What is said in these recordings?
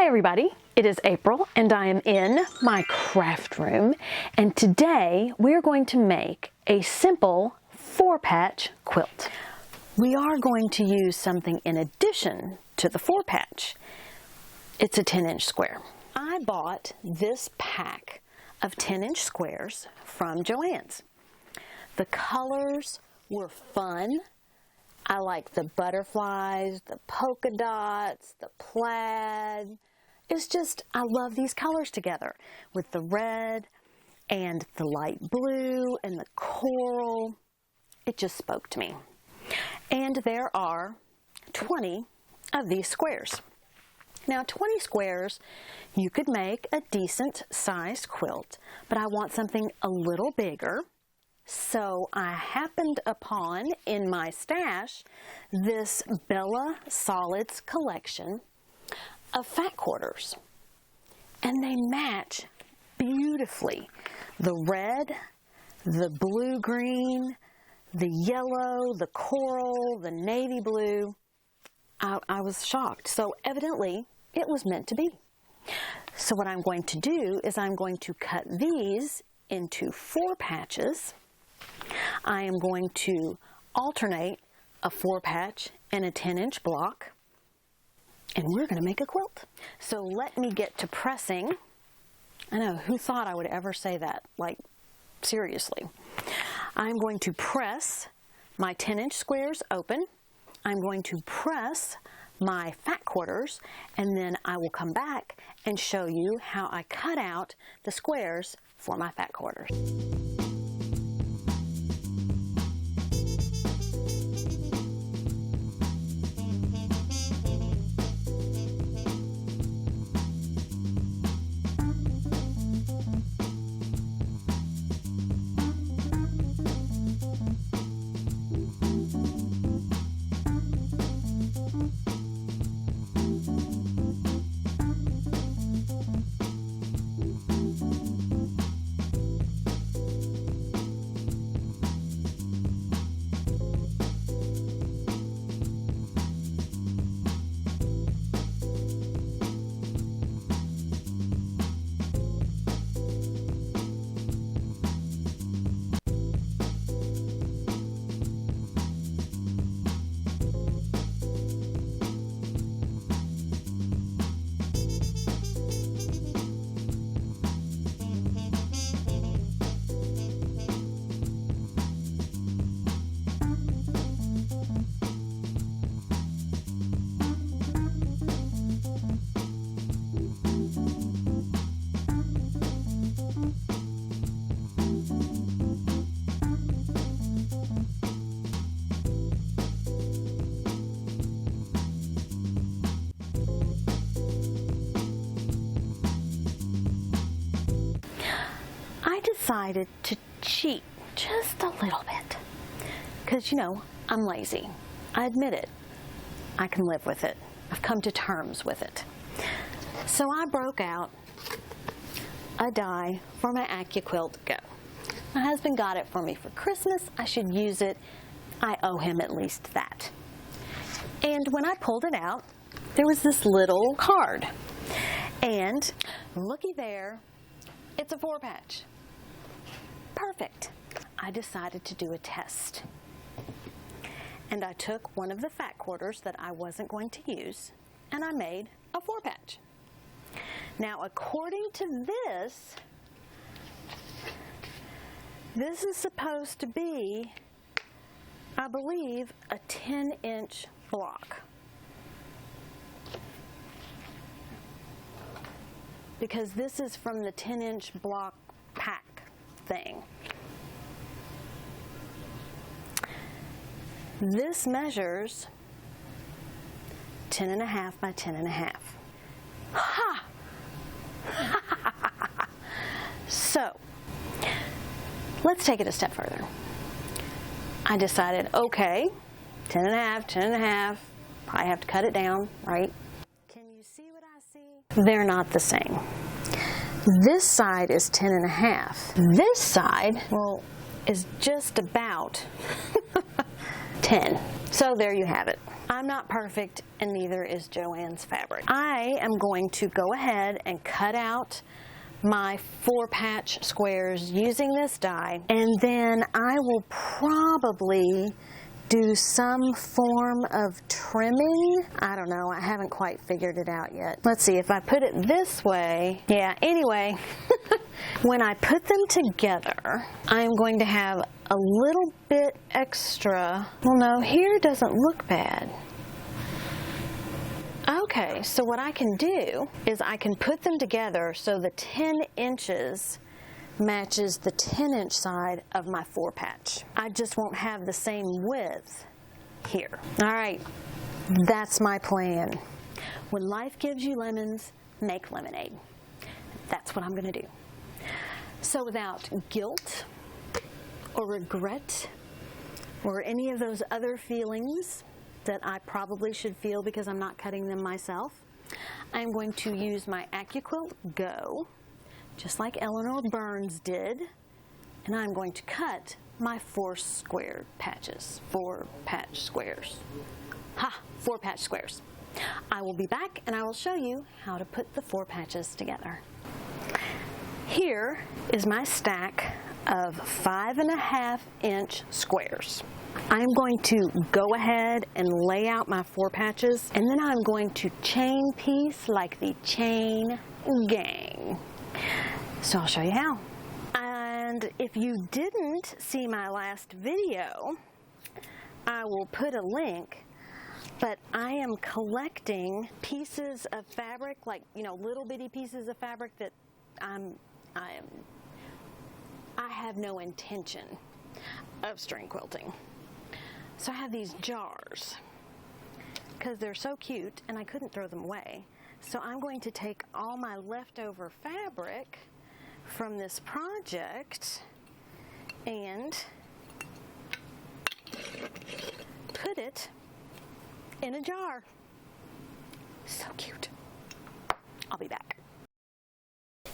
Hi everybody, it is April and I am in my craft room, and today we're going to make a simple 4-patch quilt. We are going to use something in addition to the 4-patch. It's a 10-inch square. I bought this pack of 10-inch squares from Joanns. The colors were fun. I like the butterflies, the polka dots, the plaid. It's just, I love these colors together with the red and the light blue and the coral. It just spoke to me. And there are 20 of these squares. Now 20 squares, you could make a decent sized quilt, but I want something a little bigger. So I happened upon in my stash this Bella Solids collection of fat quarters, and they match beautifully. The red, the blue-green, the yellow, the coral, the navy blue. I was shocked. So evidently it was meant to be. So what I'm going to do is I'm going to cut these into 4 patches. I am going to alternate a 4-patch and a 10-inch block, and we're going to make a quilt. So let me get to pressing. I know, who thought I would ever say that? Like, seriously. I'm going to press my 10-inch squares open. I'm going to press my fat quarters, and then I will come back and show you how I cut out the squares for my fat quarters. Decided to cheat just a little bit because, you know, I'm lazy. I admit it. I can live with it. I've come to terms with it. So I broke out a die for my AccuQuilt Go. My husband got it for me for Christmas. I should use it. I owe him at least that. And when I pulled it out, there was this little card. And looky there, it's a 4-patch. Perfect. I decided to do a test. And I took one of the fat quarters that I wasn't going to use, and I made a 4-patch. Now, according to this is supposed to be, I believe, a 10-inch block. Because this is from the 10-inch block pack thing. This measures 10.5 by 10.5. Ha! So, let's take it a step further. I decided, okay, 10.5, 10.5, probably have to cut it down, right? Can you see what I see? They're not the same. This side is 10.5. This side, well, is just about 10. So there you have it. I'm not perfect, and neither is Joann's fabric. I am going to go ahead and cut out my 4-patch squares using this die, and then I will probably do some form of trimming. I don't know, I haven't quite figured it out yet. Let's see, if I put it this way, yeah, anyway, when I put them together, I'm going to have a little bit extra. Well, no, here doesn't look bad. Okay, so what I can do is I can put them together so the 10 inches matches the 10-inch side of my 4-patch. I just won't have the same width here. All right, that's my plan. When life gives you lemons, make lemonade. That's what I'm gonna do. So without guilt or regret or any of those other feelings that I probably should feel because I'm not cutting them myself, I'm going to use my AccuQuilt Go, just like Eleanor Burns did, and I'm going to cut my 4 patch squares. Ha! 4-patch squares. I will be back and I will show you how to put the 4 patches together. Here is my stack of 5.5-inch squares. I'm going to go ahead and lay out my 4 patches, and then I'm going to chain piece like the chain gang. So I'll show you how. And if you didn't see my last video, I will put a link, but I am collecting pieces of fabric, like, you know, little bitty pieces of fabric that I have no intention of string quilting. So I have these jars because they're so cute and I couldn't throw them away. So I'm going to take all my leftover fabric from this project and put it in a jar. So cute. I'll be back.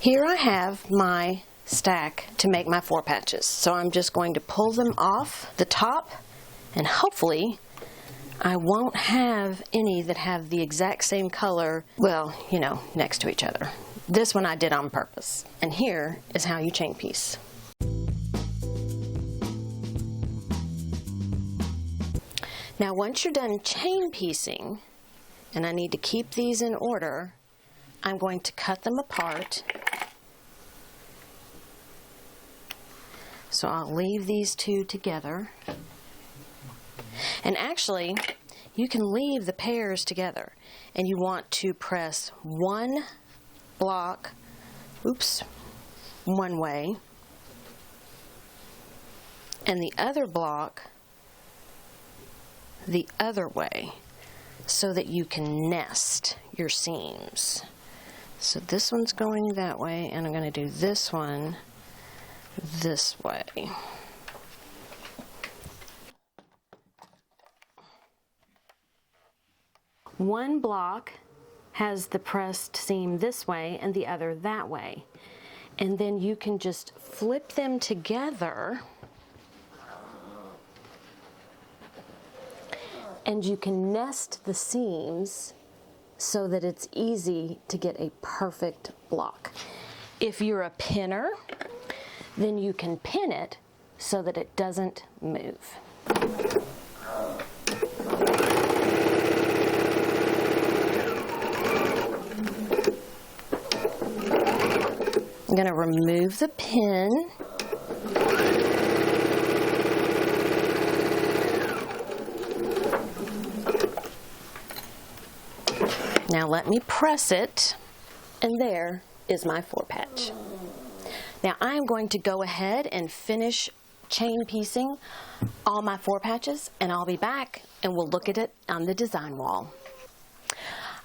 Here I have my stack to make my 4 patches. So I'm just going to pull them off the top, and hopefully I won't have any that have the exact same color, well, you know, next to each other. This one I did on purpose. And here is how you chain piece. Now once you're done chain piecing, and I need to keep these in order, I'm going to cut them apart. So I'll leave these 2 together. And actually, you can leave the pairs together, and you want to press one block, one way, and the other block the other way, so that you can nest your seams. So this one's going that way, and I'm going to do this one this way. One block has the pressed seam this way and the other that way. And then you can just flip them together and you can nest the seams so that it's easy to get a perfect block. If you're a pinner, then you can pin it so that it doesn't move. I'm going to remove the pin. Now let me press it, and there is my 4 patch. Now I'm going to go ahead and finish chain piecing all my 4 patches, and I'll be back and we'll look at it on the design wall.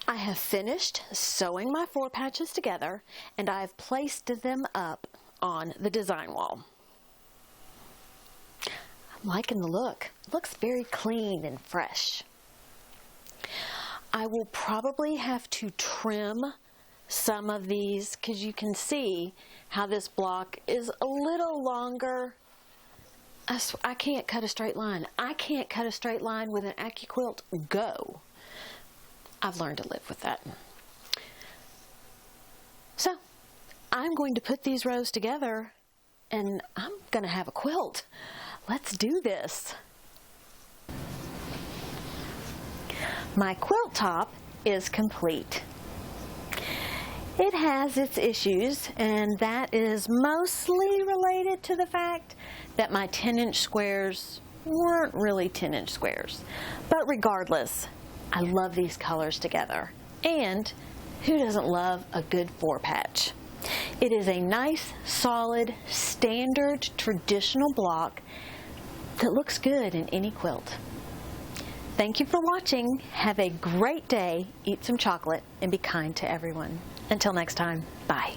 I have finished sewing my 4 patches together, and I've placed them up on the design wall. I'm liking the look. It looks very clean and fresh. I will probably have to trim some of these because you can see how this block is a little longer I can't cut a straight line. I can't cut a straight line with an AccuQuilt Go. I've learned to live with that. So, I'm going to put these rows together and I'm going to have a quilt. Let's do this. My quilt top is complete. It has its issues, and that is mostly related to the fact that my 10-inch squares weren't really 10-inch squares. But regardless, I love these colors together. And who doesn't love a good 4-patch? It is a nice, solid, standard, traditional block that looks good in any quilt. Thank you for watching. Have a great day, eat some chocolate, and be kind to everyone. Until next time, bye.